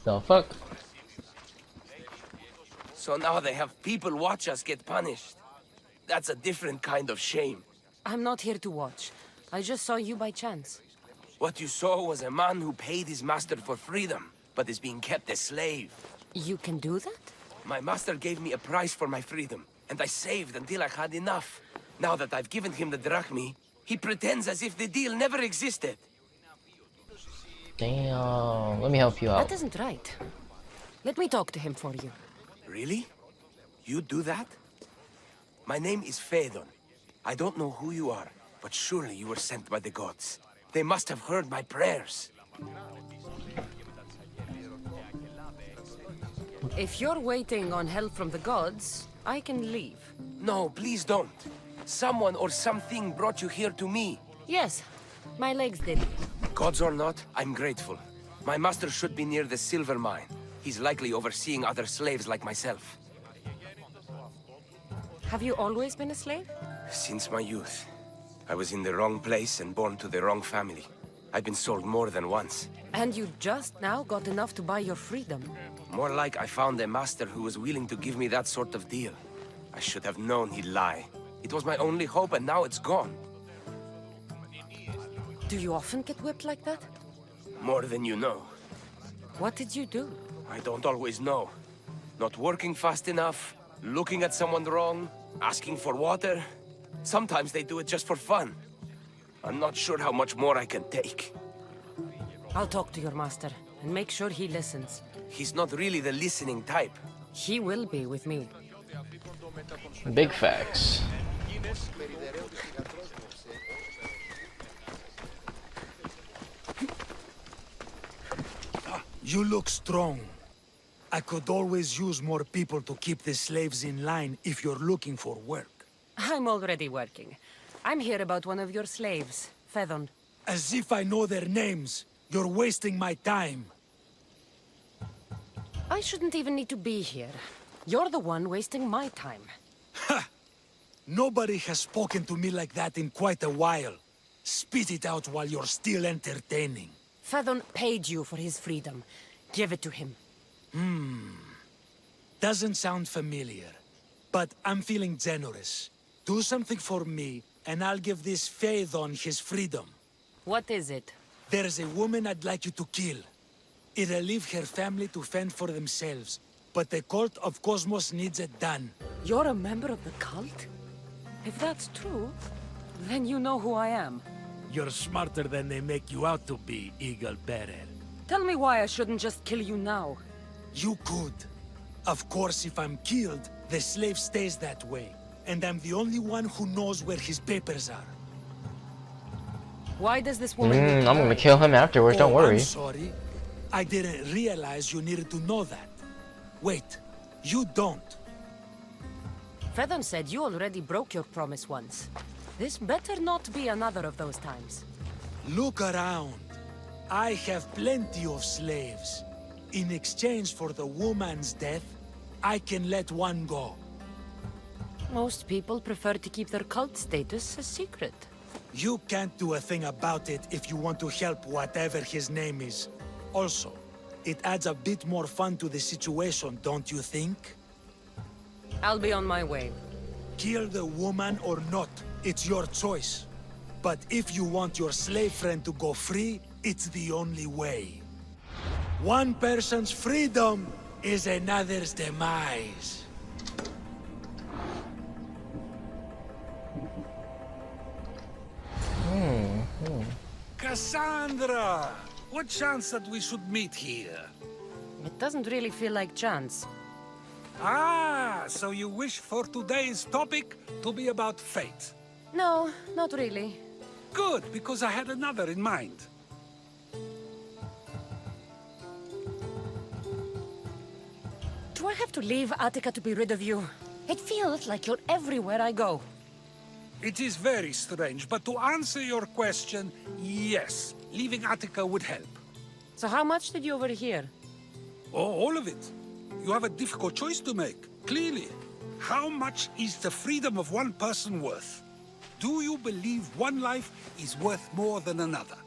The fuck? So now they have people watch us get punished. That's a different kind of shame. I'm not here to watch. I just saw you by chance. What you saw was a man who paid his master for freedom, but is being kept a slave. You can do that? My master gave me a price for my freedom, and I saved until I had enough. Now that I've given him the drachmi, he pretends as if the deal never existed. Damn. Let me help you out. That isn't right. Let me talk to him for you. Really? You do that? My name is Phaedon. I don't know who you are, but surely you were sent by the gods. They must have heard my prayers. If you're waiting on help from the gods, I can leave. No, please don't. Someone or something brought you here to me. Yes, my legs did. Gods or not, I'm grateful. My master should be near the silver mine. He's likely overseeing other slaves like myself. Have you always been a slave? Since my youth. I was in the wrong place and born to the wrong family. I've been sold more than once. And you just now got enough to buy your freedom. More like I found a master who was willing to give me that sort of deal. I should have known he'd lie. It was my only hope, and now it's gone. Do you often get whipped like that? More than you know. What did you do? I don't always know. Not working fast enough, looking at someone wrong, asking for water. Sometimes they do it just for fun. I'm not sure how much more I can take. I'll talk to your master and make sure he listens. He's not really the listening type. He will be with me. Big facts. You look strong. I could always use more people to keep the slaves in line if you're looking for work. I'm already working. I'm here about one of your slaves, Phaedon. As if I know their names. You're wasting my time. I shouldn't even need to be here. You're the one wasting my time. Ha! Nobody has spoken to me like that in quite a while. Spit it out while you're still entertaining. Phaedon paid you for his freedom. Give it to him. Doesn't sound familiar. But I'm feeling generous. Do something for me, and I'll give this Phaedon his freedom. What is it? There's a woman I'd like you to kill. It'll leave her family to fend for themselves. But the cult of Cosmos needs it done. You're a member of the cult? If that's true, then you know who I am. You're smarter than they make you out to be, Eagle Bearer. Tell me why I shouldn't just kill you now. You could. Of course, if I'm killed, the slave stays that way. And I'm the only one who knows where his papers are. Why does this woman need to I'm gonna die? kill him afterwards, don't worry. I'm sorry. I didn't realize you needed to know that. Wait, you don't. Phaedon said you already broke your promise once. This better not be another of those times. Look around. I have plenty of slaves. In exchange for the woman's death, I can let one go. Most people prefer to keep their cult status a secret. You can't do a thing about it if you want to help whatever his name is. Also, it adds a bit more fun to the situation, don't you think? I'll be on my way. Kill the woman or not, it's your choice. But if you want your slave friend to go free, it's the only way. One person's freedom is another's demise. Cassandra! What chance that we should meet here? It doesn't really feel like chance. Ah, so you wish for today's topic to be about fate. No, not really. Good, because I had another in mind. Do I have to leave Attica to be rid of you? It feels like you're everywhere I go. It is very strange, but to answer your question, yes, leaving Attica would help. So how much did you overhear? Oh, all of it. You have a difficult choice to make, clearly. How much is the freedom of one person worth? Do you believe one life is worth more than another?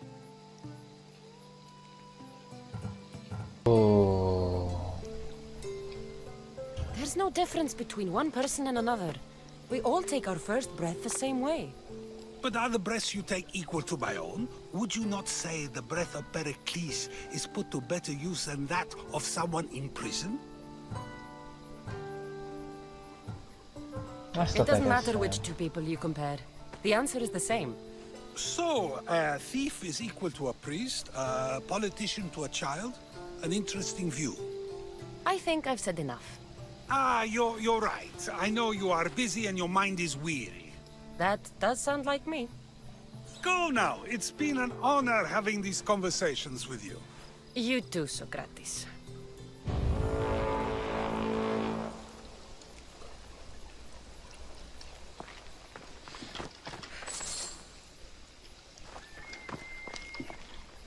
Oh. There's no difference between one person and another. We all take our first breath the same way. But are the breaths you take equal to my own? Would you not say the breath of Pericles is put to better use than that of someone in prison? It doesn't matter which two people you compare. The answer is the same. So, a thief is equal to a priest, a politician to a child? An interesting view. I think I've said enough. Ah, you're right. I know you are busy and your mind is weary. That does sound like me. Go now. It's been an honor having these conversations with you. You too, Socrates.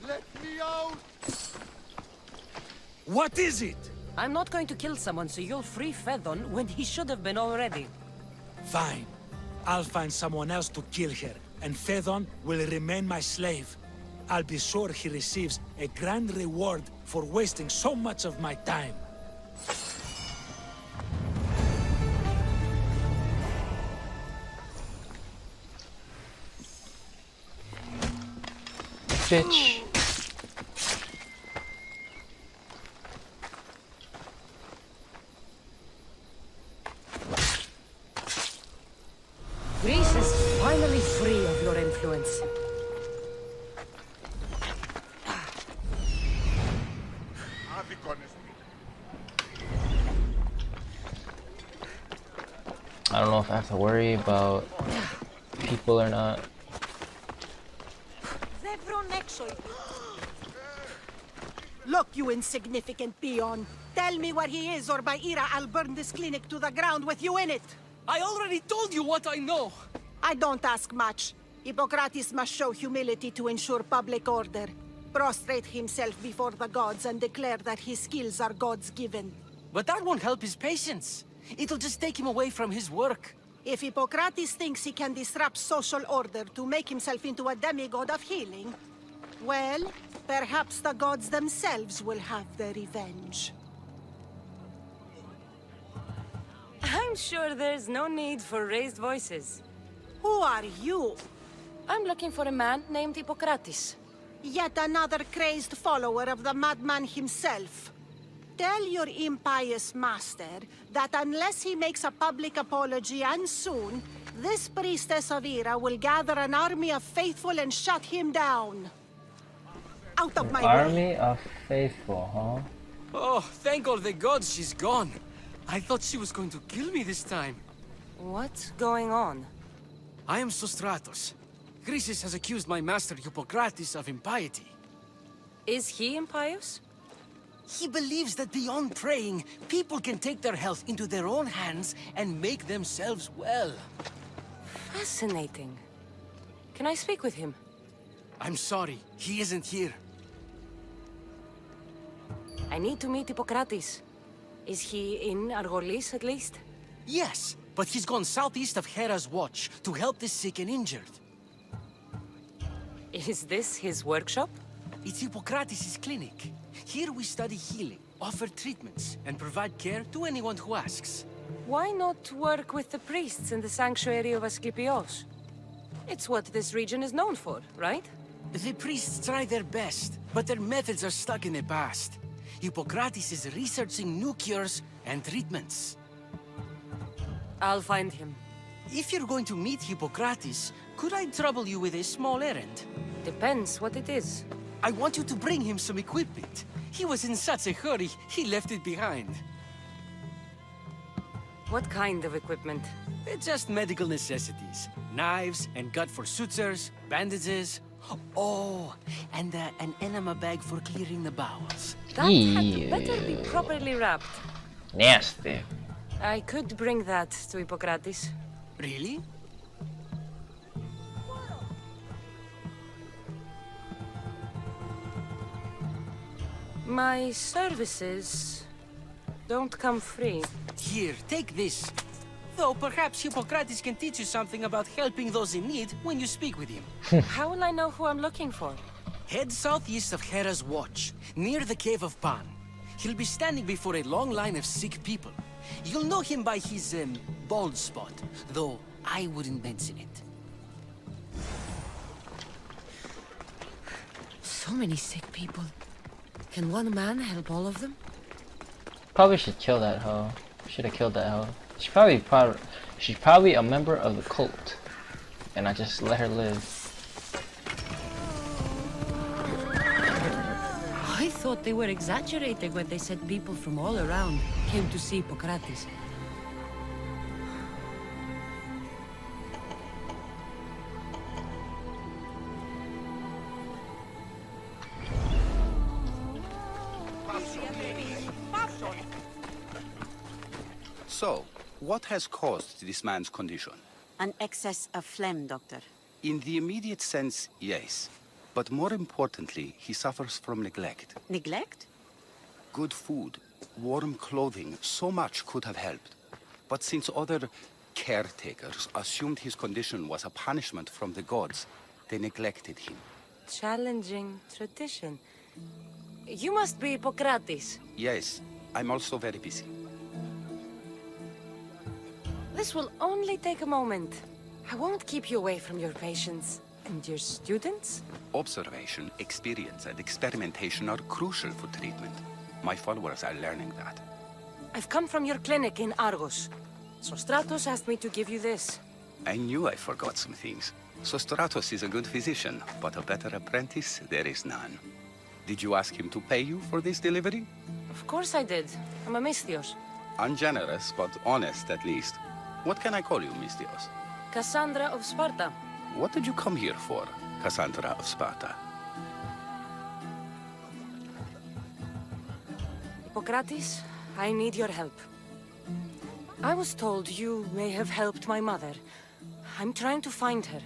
Let me out! What is it? I'm not going to kill someone so you'll free Fedon when he should have been already. Fine. I'll find someone else to kill her, and Fedon will remain my slave. I'll be sure he receives a grand reward for wasting so much of my time. Bitch. Greece is finally free of your influence. I don't know if I have to worry about people or not. Look, you insignificant peon. Tell me where he is, or by Ira, I'll burn this clinic to the ground with you in it. I already told you what I know. I don't ask much. Hippokrates must show humility to ensure public order. Prostrate himself before the gods and declare that his skills are God's given. But that won't help his patients. It'll just take him away from his work. If Hippokrates thinks he can disrupt social order to make himself into a demigod of healing, well, perhaps the gods themselves will have their revenge. I'm sure there's no need for raised voices. Who are you? I'm looking for a man named Hippokrates. Yet another crazed follower of the madman himself. Tell your impious master that unless he makes a public apology, and soon, this priestess of Ira will gather an army of faithful and shut him down. Out of my way! Army of Faithful, huh? Oh, thank all the gods she's gone. I thought she was going to kill me this time. What's going on? I am Sostratos. Chrysis has accused my master Hippokrates of impiety. Is he impious? He believes that beyond praying, people can take their health into their own hands and make themselves well. Fascinating. Can I speak with him? I'm sorry, he isn't here. I need to meet Hippokrates. Is he in Argolis at least? Yes, but he's gone southeast of Hera's watch to help the sick and injured. Is this his workshop? It's Hippokrates' clinic. Here we study healing, offer treatments, and provide care to anyone who asks. Why not work with the priests in the sanctuary of Asclepios? It's what this region is known for, right? The priests try their best, but their methods are stuck in the past. Hippokrates is researching new cures and treatments. I'll find him. If you're going to meet Hippokrates, could I trouble you with a small errand? Depends what it is. I want you to bring him some equipment. He was in such a hurry, he left it behind. What kind of equipment? Just medical necessities. Knives and gut for sutures, bandages. Oh, and an enema bag for clearing the bowels. That had better be properly wrapped. Nasty. I could bring that to Hippokrates. Really? My services don't come free. Here, take this. Though perhaps Hippokrates can teach you something about helping those in need when you speak with him. How will I know who I'm looking for? Head southeast of Hera's watch, near the Cave of Pan. He'll be standing before a long line of sick people. You'll know him by his, bald spot, though I wouldn't mention it. So many sick people. Can one man help all of them? Probably should kill that hoe. Should have killed that hoe. She's probably a member of the cult, and I just let her live. I thought they were exaggerating when they said people from all around came to see Hippokrates. So, what has caused this man's condition? An excess of phlegm, Doctor. In the immediate sense, yes. But more importantly, he suffers from neglect. Neglect? Good food, warm clothing, so much could have helped. But since other caretakers assumed his condition was a punishment from the gods, they neglected him. Challenging tradition. You must be Hippokrates. Yes, I'm also very busy. This will only take a moment. I won't keep you away from your patients. And your students? Observation, experience, and experimentation are crucial for treatment. My followers are learning that. I've come from your clinic in Argos. Sostratos asked me to give you this. I knew I forgot some things. Sostratos is a good physician, but a better apprentice there is none. Did you ask him to pay you for this delivery? Of course I did. I'm a Misthios. Ungenerous, but honest at least. What can I call you, Misthios? Cassandra of Sparta. What did you come here for, Cassandra of Sparta? Hippokrates, I need your help. I was told you may have helped my mother. I'm trying to find her.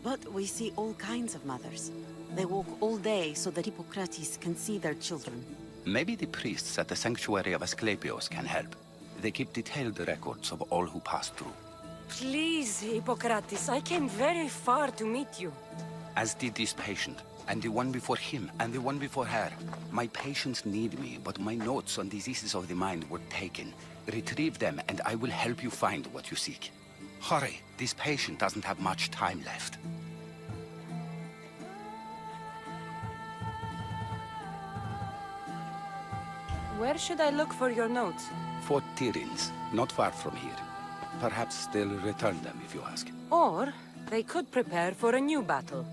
But we see all kinds of mothers. They walk all day so that Hippokrates can see their children. Maybe the priests at the sanctuary of Asclepios can help. They keep detailed records of all who pass through. Please, Hippokrates, I came very far to meet you. As did this patient, and the one before him, and the one before her. My patients need me, but my notes on diseases of the mind were taken. Retrieve them, and I will help you find what you seek. Hurry, this patient doesn't have much time left. Where should I look for your notes? Fort Tyrins, not far from here. Perhaps they'll return them if you ask. Or they could prepare for a new battle.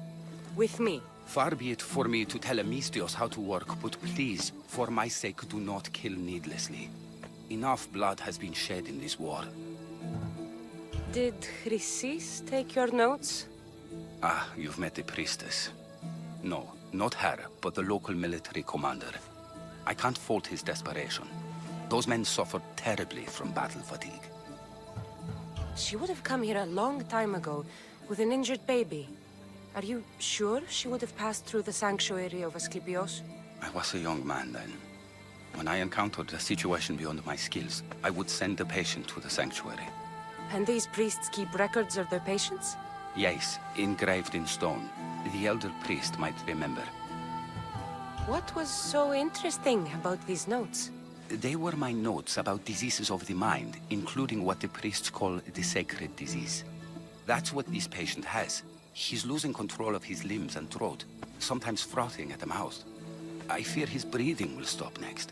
With me. Far be it for me to tell a Misthios how to work, but please, for my sake, do not kill needlessly. Enough blood has been shed in this war. Did Chrysis take your notes? Ah, you've met the priestess. No, not her, but the local military commander. I can't fault his desperation. Those men suffered terribly from battle fatigue. She would have come here a long time ago, with an injured baby. Are you sure she would have passed through the sanctuary of Asclepios? I was a young man then. When I encountered a situation beyond my skills, I would send the patient to the sanctuary. And these priests keep records of their patients? Yes, engraved in stone. The elder priest might remember. What was so interesting about these notes? They were my notes about diseases of the mind, including what the priests call the sacred disease. That's what this patient has. He's losing control of his limbs and throat, sometimes frothing at the mouth. I fear his breathing will stop next.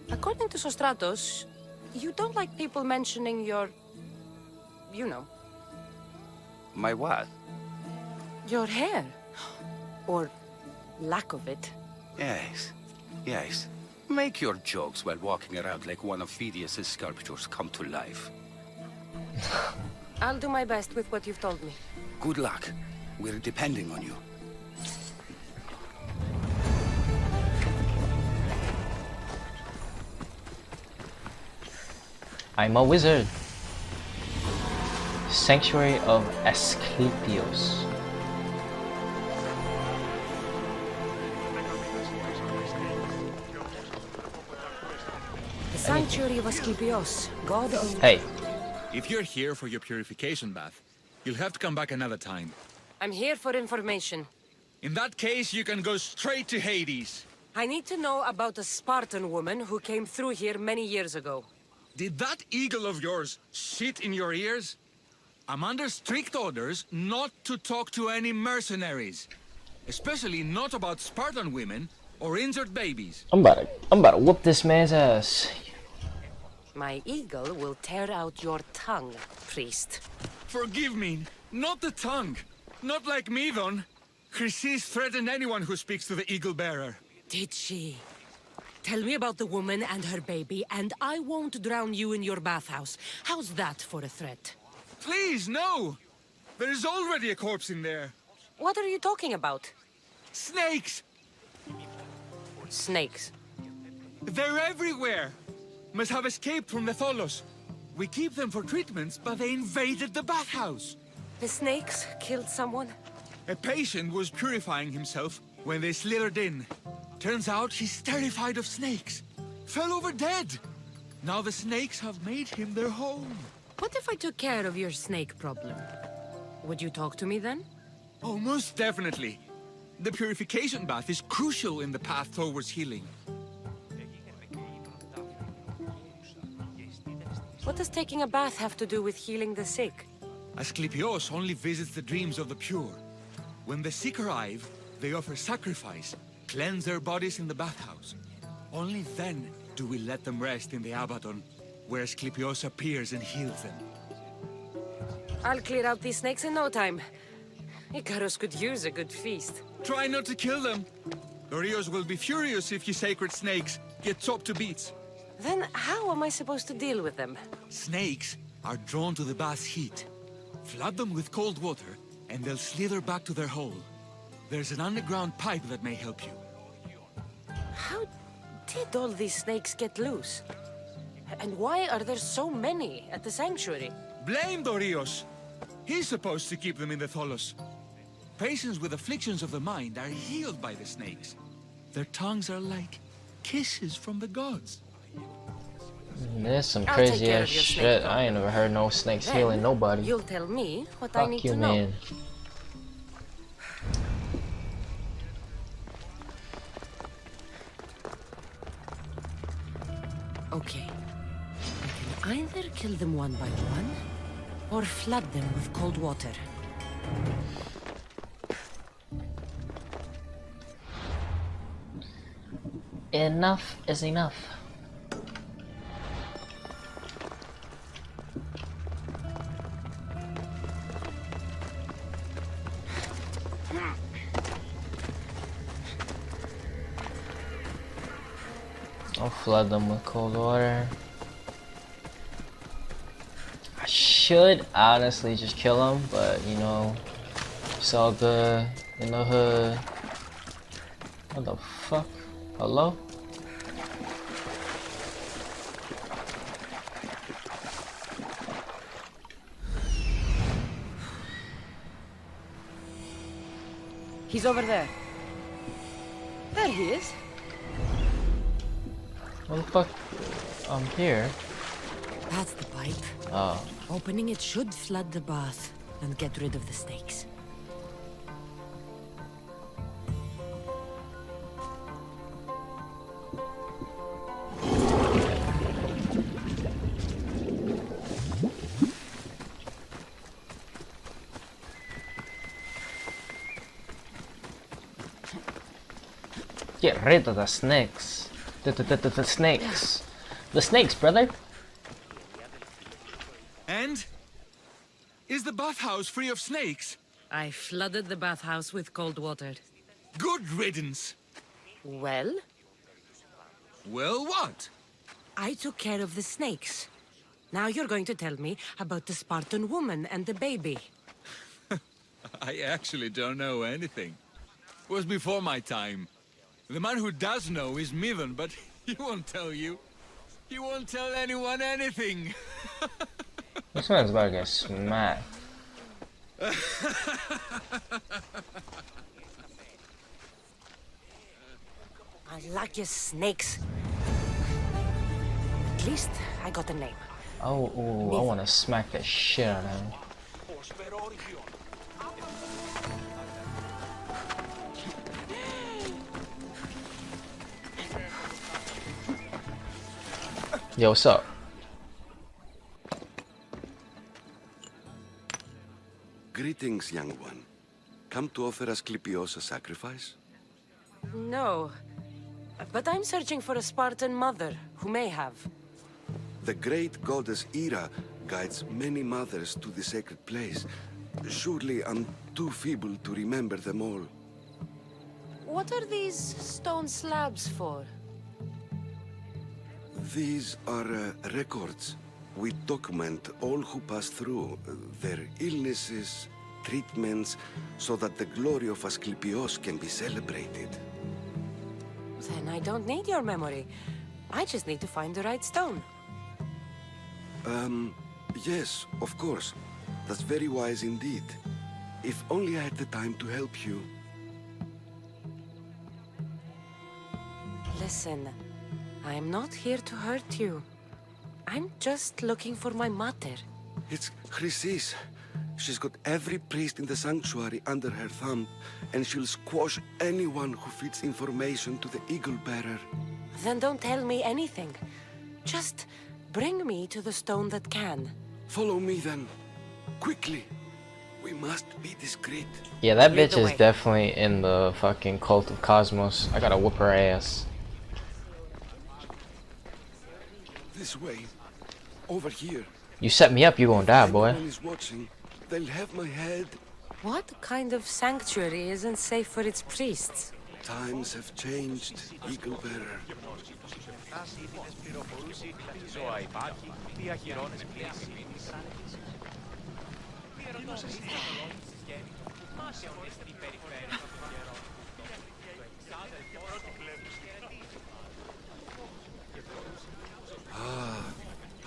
According to Sostratos, you don't like people mentioning your... you know. My what? Your hair. Or lack of it. Yes, yes. Make your jokes while walking around like one of Phidias' sculptures come to life. I'll do my best with what you've told me. Good luck. We're depending on you. I'm a wizard. Sanctuary of Asclepios. The Sanctuary of Asclepios, god of... Hey, If you're here for your purification bath, you'll have to come back another time. I'm here for information. In that case, you can go straight to Hades. I need to know about a Spartan woman who came through here many years ago. Did that eagle of yours shit in your ears? I'm under strict orders not to talk to any mercenaries. Especially not about Spartan women or injured babies. I'm about to whoop this man's ass. My eagle will tear out your tongue, priest. Forgive me, not the tongue. Not like Midon. Chrysis threatened anyone who speaks to the eagle bearer. Did she? Tell me about the woman and her baby, and I won't drown you in your bathhouse. How's that for a threat? Please, no! There's already a corpse in there. What are you talking about? Snakes! Snakes. They're everywhere! Must have escaped from the Tholos. We keep them for treatments, but they invaded the bathhouse. The snakes killed someone? A patient was purifying himself when they slithered in. Turns out he's terrified of snakes. Fell over dead. Now the snakes have made him their home. What if I took care of your snake problem? Would you talk to me then? Oh, most definitely. The purification bath is crucial in the path towards healing. What does taking a bath have to do with healing the sick? Asclepios only visits the dreams of the pure. When the sick arrive, they offer sacrifice, cleanse their bodies in the bathhouse. Only then do we let them rest in the Abaddon, where Asclepios appears and heals them. I'll clear out these snakes in no time. Icarus could use a good feast. Try not to kill them. Dorios will be furious if you sacred snakes get chopped to bits. Then how am I supposed to deal with them? Snakes are drawn to the bath's heat. Flood them with cold water, and they'll slither back to their hole. There's an underground pipe that may help you. How did all these snakes get loose? And why are there so many at the sanctuary? Blame Dorios! He's supposed to keep them in the Tholos. Patients with afflictions of the mind are healed by the snakes. Their tongues are like kisses from the gods. There's some I'll take crazy care ass of your snake shit. I problem. ain't never heard no snakes Then healing nobody. You'll tell me what I Fuck need you, to know. man. Okay. I can either kill them one by one, or flood them with cold water. Enough is enough. I'll flood them with cold water. I should honestly just kill them, but you know, it's all good in the hood. What the fuck? Hello? He's over there. There he is. What the fuck? I'm here. That's the pipe. Oh. Opening it should flood the bath and get rid of the snakes. Get rid of the snakes. The snakes. The snakes, brother. And? Is the bathhouse free of snakes? I flooded the bathhouse with cold water. Good riddance. Well, Well, what? I took care of the snakes. Now you're going to tell me about the Spartan woman and the baby. I actually don't know anything. It was before my time. The man who does know is Midon, but he won't tell you. He won't tell anyone anything. This man's about to get smacked. I like your snakes. At least I got a name. Oh, ooh, I want to smack the shit out of him. Yo, what's up? Greetings, young one. Come to offer Asclepios a sacrifice? No. But I'm searching for a Spartan mother who may have. The great goddess Hera guides many mothers to the sacred place. Surely I'm too feeble to remember them all. What are these stone slabs for? These are records. We document all who pass through, their illnesses, treatments, so that the glory of Asclepios can be celebrated. Then I don't need your memory. I just need to find the right stone. Yes, of course. That's very wise indeed. If only I had the time to help you. Listen, I'm not here to hurt you. I'm just looking for my mother. It's Chrysis. She's got every priest in the sanctuary under her thumb, and she'll squash anyone who feeds information to the Eagle Bearer. Then don't tell me anything. Just bring me to the stone that can. Follow me then. Quickly. We must be discreet. Yeah, that Lead bitch the is way. definitely in the fucking cult of Cosmos. I gotta whoop her ass. This way. Over here. You set me up, you gonna die, If boy. anyone is watching, they'll have my head. What kind of sanctuary isn't safe for its priests? Times have changed, Eagle Bearer.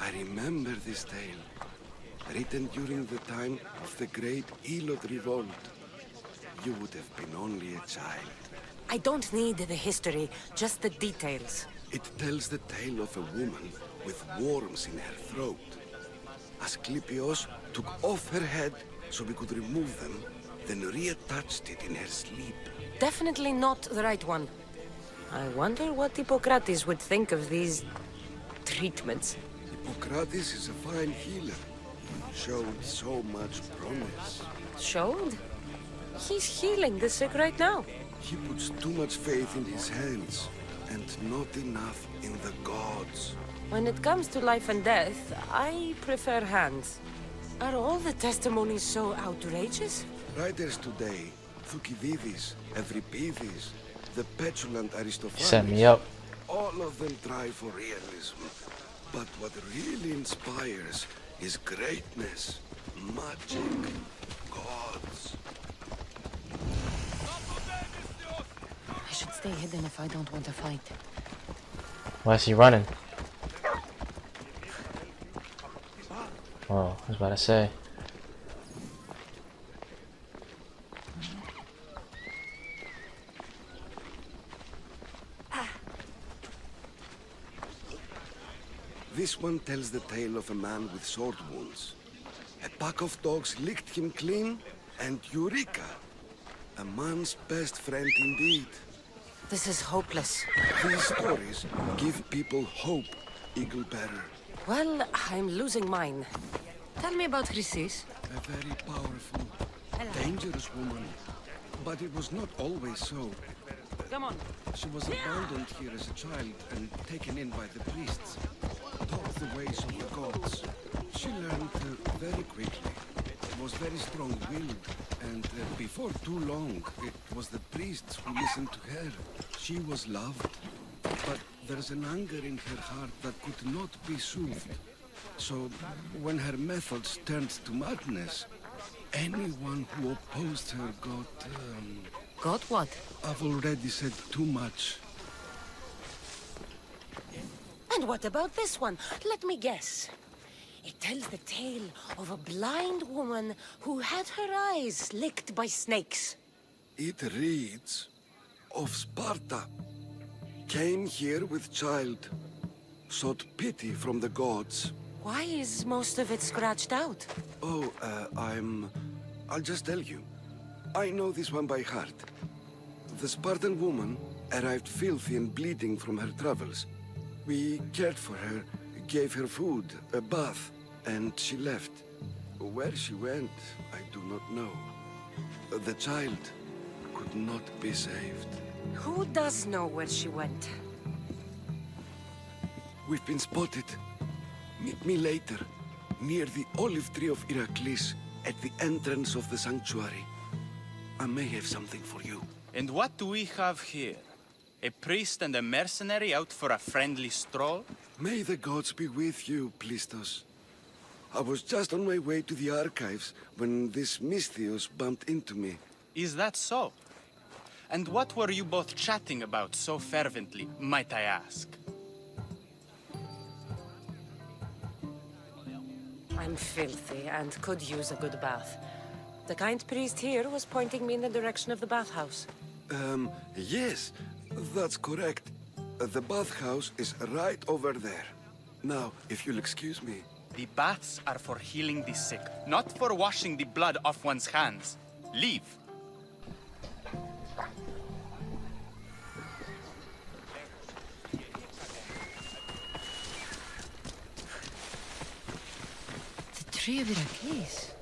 I remember this tale, written during the time of the Great Elot Revolt. You would have been only a child. I don't need the history, just the details. It tells the tale of a woman with worms in her throat. Asclepios took off her head so we could remove them, then reattached it in her sleep. Definitely not the right one. I wonder what Hippokrates would think of these treatments. Hippokrates is a fine healer. Showed so much promise. Showed? He's healing the sick right now. He puts too much faith in his hands, and not enough in the gods. When it comes to life and death, I prefer hands. Are all the testimonies so outrageous? Writers today, Thucydides, Euripides, the petulant Aristophanes, Set me up. all of them try for realism. But what really inspires is greatness, magic, gods. I should stay hidden if I don't want to fight. Why is he running? Oh, I was about to say. This one tells the tale of a man with sword wounds. A pack of dogs licked him clean, and Eureka! A man's best friend indeed. This is hopeless. These stories give people hope, Eagle Bearer. Well, I'm losing mine. Tell me about Chrysis. A very powerful, dangerous woman. But it was not always so. Come on. She was abandoned here as a child and taken in by the priests. Taught the ways of the gods. She learned very quickly. Was very strong-willed, and before too long, it was the priests who listened to her. She was loved, but there's an anger in her heart that could not be soothed. So, when her methods turned to madness, anyone who opposed her got... Got what? I've already said too much. And what about this one? Let me guess. It tells the tale of a blind woman who had her eyes licked by snakes. It reads of Sparta. Came here with child. Sought pity from the gods. Why is most of it scratched out? Oh, I'll just tell you. I know this one by heart. The Spartan woman arrived filthy and bleeding from her travels. We cared for her, gave her food, a bath, and she left. Where she went, I do not know. The child could not be saved. Who does know where she went? We've been spotted. Meet me later, near the olive tree of Heracles, at the entrance of the sanctuary. I may have something for you. And what do we have here? A priest and a mercenary out for a friendly stroll? May the gods be with you, Plistos. I was just on my way to the archives when this Misthios bumped into me. Is that so? And what were you both chatting about so fervently, might I ask? I'm filthy and could use a good bath. The kind priest here was pointing me in the direction of the bathhouse. Yes, that's correct. The bathhouse is right over there. Now, if you'll excuse me. The baths are for healing the sick, not for washing the blood off one's hands. Leave. The tree of Heracles.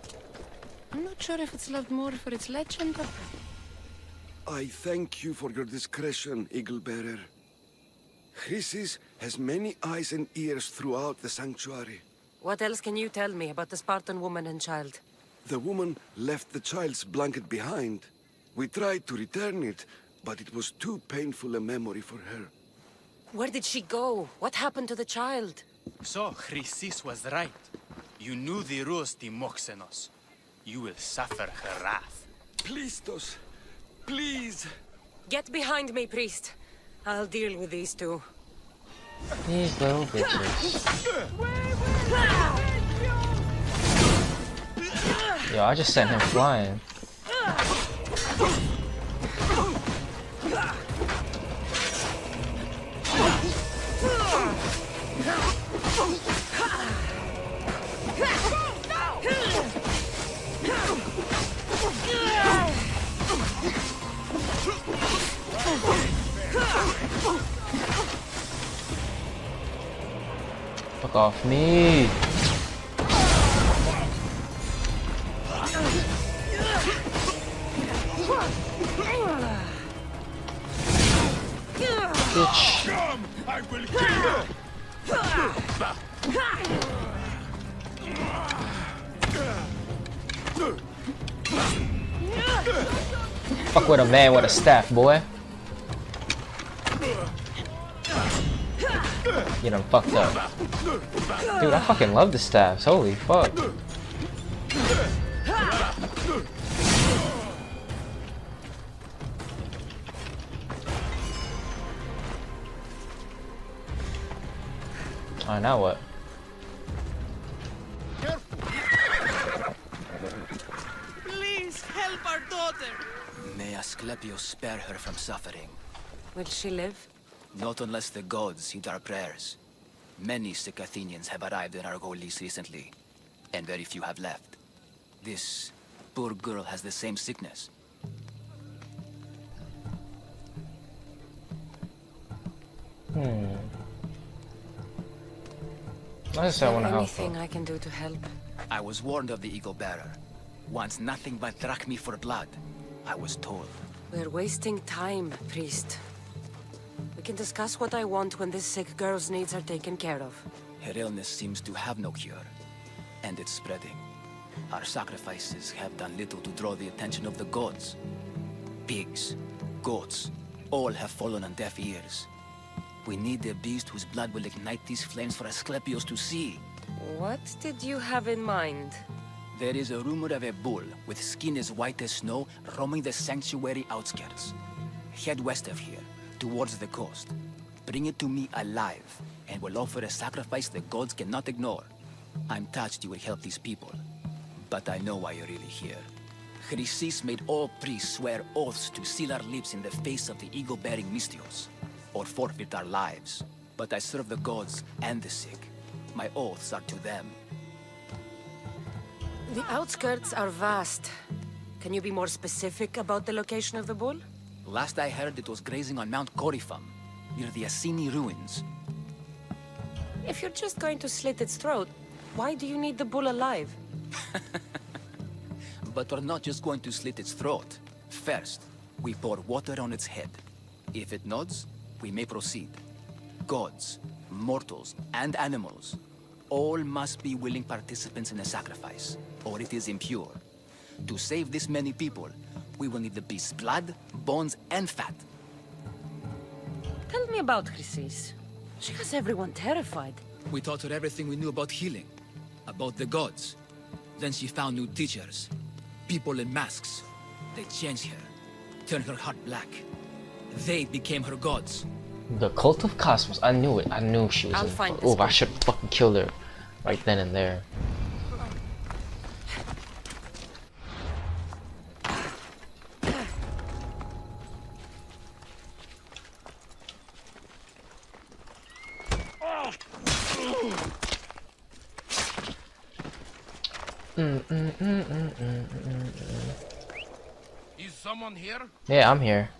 I'm not sure if it's loved more for its legend or... I thank you for your discretion, Eagle Bearer. Chrysis has many eyes and ears throughout the sanctuary. What else can you tell me about the Spartan woman and child? The woman left the child's blanket behind. We tried to return it, but it was too painful a memory for her. Where did she go? What happened to the child? So, Chrysis was right. You knew the rules, Timoxenos. You will suffer her wrath. Plistos, please! Get behind me, priest. I'll deal with these two. These little bitches. Yo, I just sent him flying. Fuck off me. Bitch. I will kill you! Fuck with a man with a staff, boy. Get him fucked up. Dude, I fucking love the staffs. Holy fuck. Alright, now what? Please help our daughter! May Asclepius spare her from suffering. Will she live? Not unless the gods heed our prayers. Many sick Athenians have arrived in Argolis recently, and very few have left. This poor girl has the same sickness. I just don't want to help her. Anything I can do to help? I was warned of the Eagle Bearer. Wants nothing but drachmi for blood. I was told. We're wasting time, priest. We can discuss what I want when this sick girl's needs are taken care of. Her illness seems to have no cure, and it's spreading. Our sacrifices have done little to draw the attention of the gods. Pigs, goats, all have fallen on deaf ears. We need a beast whose blood will ignite these flames for Asclepius to see. What did you have in mind? There is a rumor of a bull with skin as white as snow roaming the sanctuary outskirts. Head west of here, towards the coast. Bring it to me alive, and we'll offer a sacrifice the gods cannot ignore. I'm touched you will help these people, but I know why you're really here. Chrysis made all priests swear oaths to seal our lips in the face of the eagle-bearing Misthios, or forfeit our lives. But I serve the gods and the sick. My oaths are to them. The outskirts are vast. Can you be more specific about the location of the bull? Last I heard, it was grazing on Mount Corifum, near the Assini ruins. If you're just going to slit its throat, why do you need the bull alive? But we're not just going to slit its throat. First, we pour water on its head. If it nods, we may proceed. Gods, mortals, and animals all must be willing participants in the sacrifice, or it is impure. To save this many people, we will need the beast's blood, bones, and fat. Tell me about Chrysis. She has everyone terrified. We taught her everything we knew about healing, about the gods. Then she found new teachers, people in masks. They changed her, turned her heart black. They became her gods. The Cult of Cosmos. I knew it. I knew she was. I'll find Oh, this I should fucking kill her right then and there. Is someone here? Yeah, I'm here.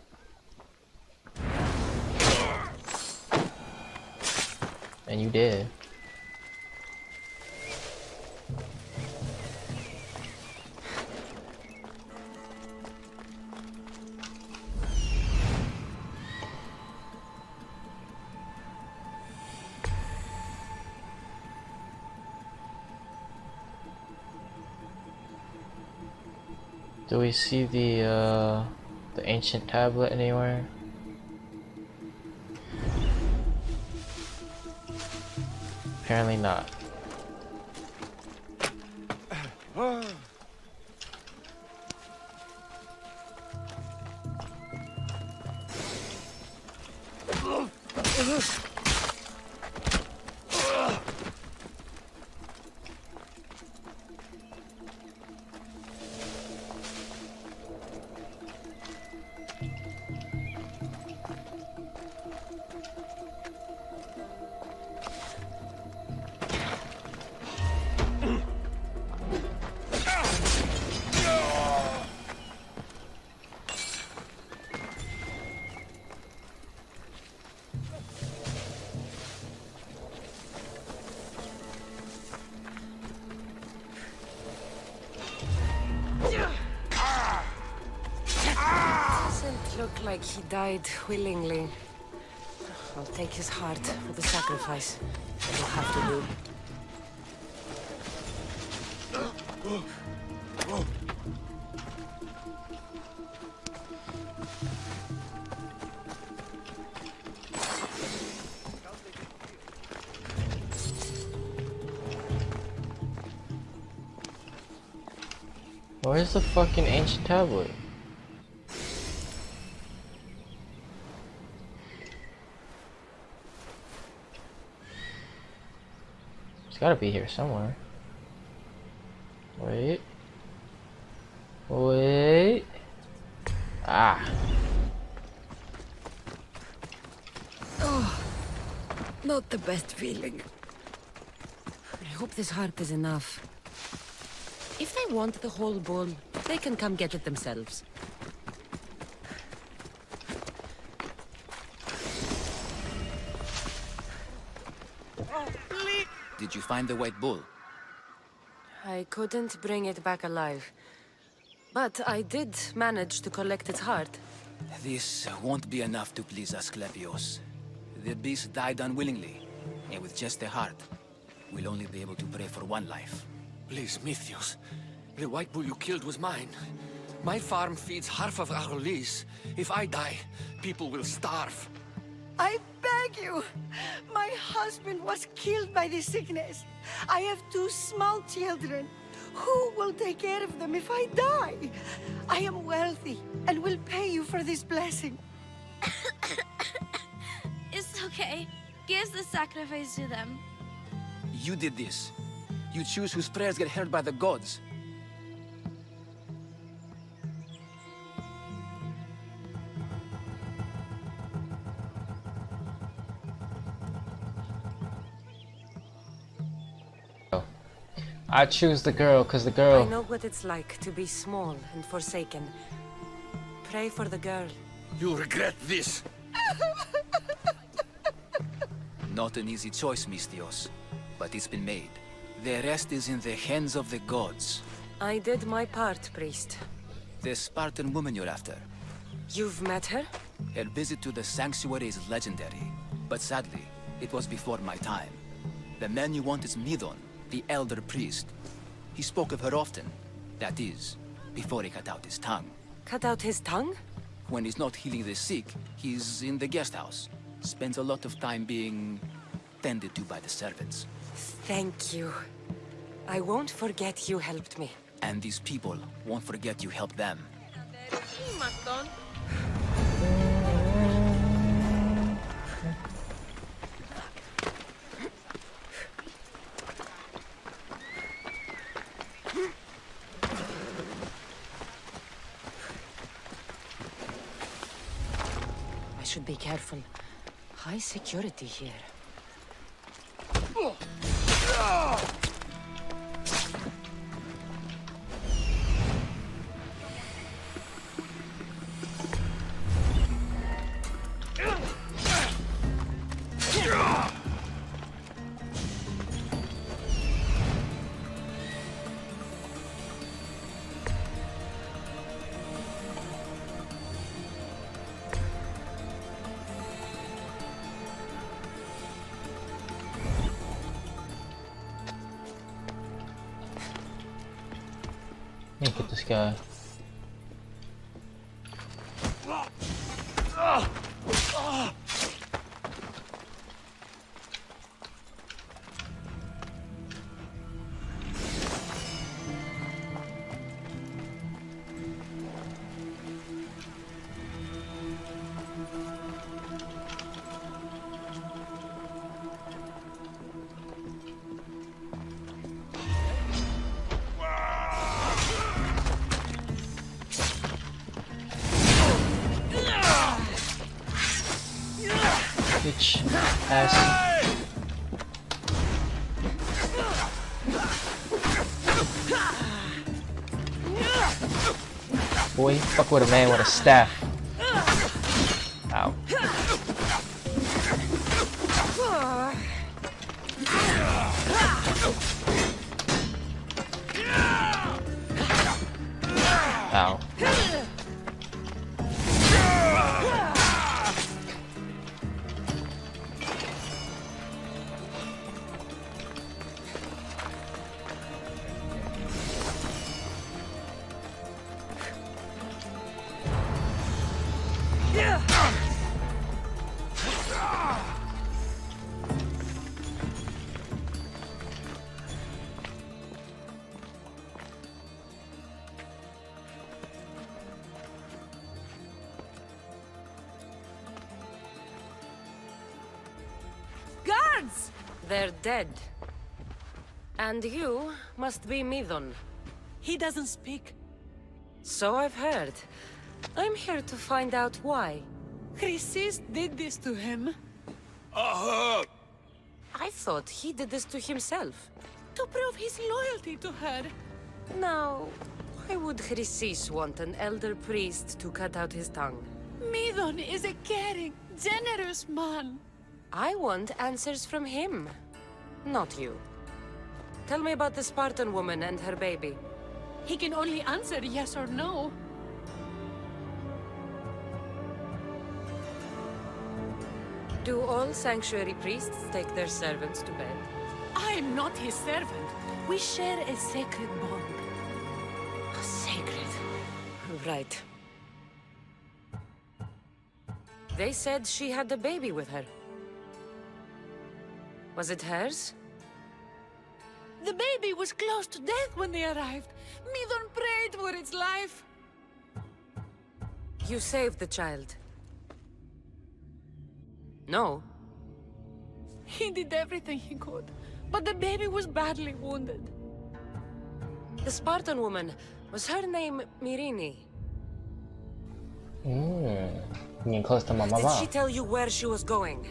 And you did. Do we see the ancient tablet anywhere? Apparently not. Doesn't look like he died willingly. I'll take his heart for the sacrifice. It'll have to do. Where's the fucking ancient tablet? It's gotta be here somewhere. Wait. Wait. Ah. Oh, not the best feeling. I hope this heart is enough. If they want the whole bull, they can come get it themselves. Did you find the white bull? I couldn't bring it back alive. But I did manage to collect its heart. This won't be enough to please Asclepios. The beast died unwillingly, and with just the heart, we'll only be able to pray for one life. Please, Mythios. The white bull you killed was mine. My farm feeds half of our lease. If I die, people will starve. I beg you! My husband was killed by this sickness. I have 2 small children. Who will take care of them if I die? I am wealthy and will pay you for this blessing. It's okay. Give the sacrifice to them. You did this. You choose whose prayers get heard by the gods. I choose the girl, cause the girl. I know what it's like to be small and forsaken. Pray for the girl. You'll regret this. Not an easy choice, Mistios, but it's been made. The rest is in the hands of the gods. I did my part, priest. The Spartan woman you're after. You've met her? Her visit to the sanctuary is legendary, but sadly, it was before my time. The man you want is Midon, the elder priest. He spoke of her often. That is, before he cut out his tongue. Cut out his tongue? When he's not healing the sick, he's in the guest house. Spends a lot of time being tended to by the servants. Thank you. I won't forget you helped me. And these people won't forget you helped them. I should be careful. High security here. Look at this guy. Bitch ass. Boy, fuck with a man with a staff. Ow. Ow. Guards! They're dead. And you must be Midon. He doesn't speak. So I've heard. I'm here to find out why. Chrysis did this to him. I thought he did this to himself. To prove his loyalty to her. Now, why would Chrysis want an elder priest to cut out his tongue? Midon is a caring, generous man. I want answers from him, not you. Tell me about the Spartan woman and her baby. He can only answer yes or no. Do all sanctuary priests take their servants to bed? I'm not his servant. We share a sacred bond. Sacred. Right. They said she had a baby with her. Was it hers? The baby was close to death when they arrived. Midon prayed for its life. You saved the child. No. He did everything he could, but the baby was badly wounded. The Spartan woman, was her name Myrine? Getting close to my mama. Did she tell you where she was going?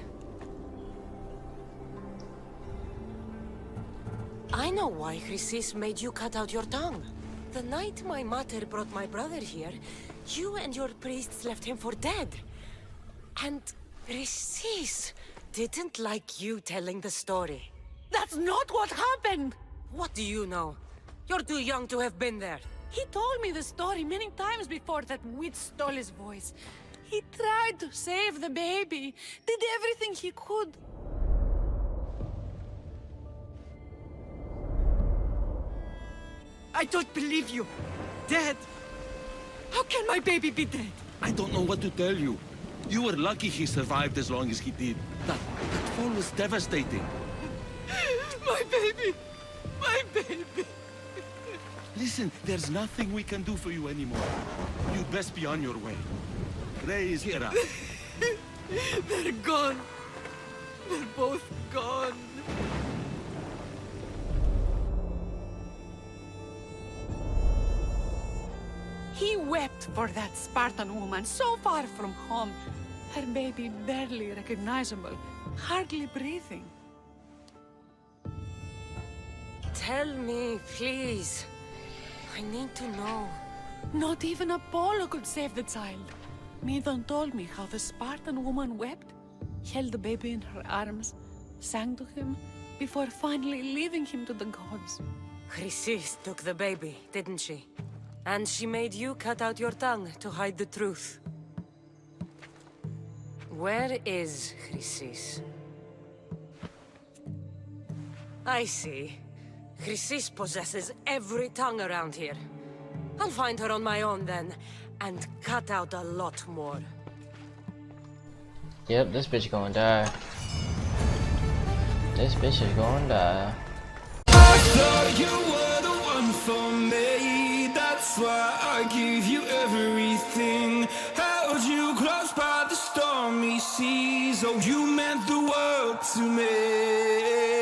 I know why Chrysis made you cut out your tongue. The night my mater brought my brother here, you and your priests left him for dead. And Chrysis didn't like you telling the story. That's not what happened! What do you know? You're too young to have been there. He told me the story many times before that witch stole his voice. He tried to save the baby, did everything he could. I don't believe you. Dead. How can my baby be dead? I don't know what to tell you. You were lucky he survived as long as he did. That fall was devastating. My baby! My baby! Listen, there's nothing we can do for you anymore. You'd best be on your way. Ray is here. They're gone. They're both gone. He wept for that Spartan woman so far from home. Her baby barely recognizable, hardly breathing. Tell me, please. I need to know. Not even Apollo could save the child. Medon told me how the Spartan woman wept, held the baby in her arms, sang to him, before finally leaving him to the gods. Chrysis took the baby, didn't she? And she made you cut out your tongue to hide the truth. Where is Chrysis? I see. Chrysis possesses every tongue around here. I'll find her on my own then, and cut out a lot more. Yep, this bitch gonna die. This bitch is gonna die. I thought you were the one for me. That's why I gave you everything. Held you close by the stormy seas. Oh, you meant the world to me.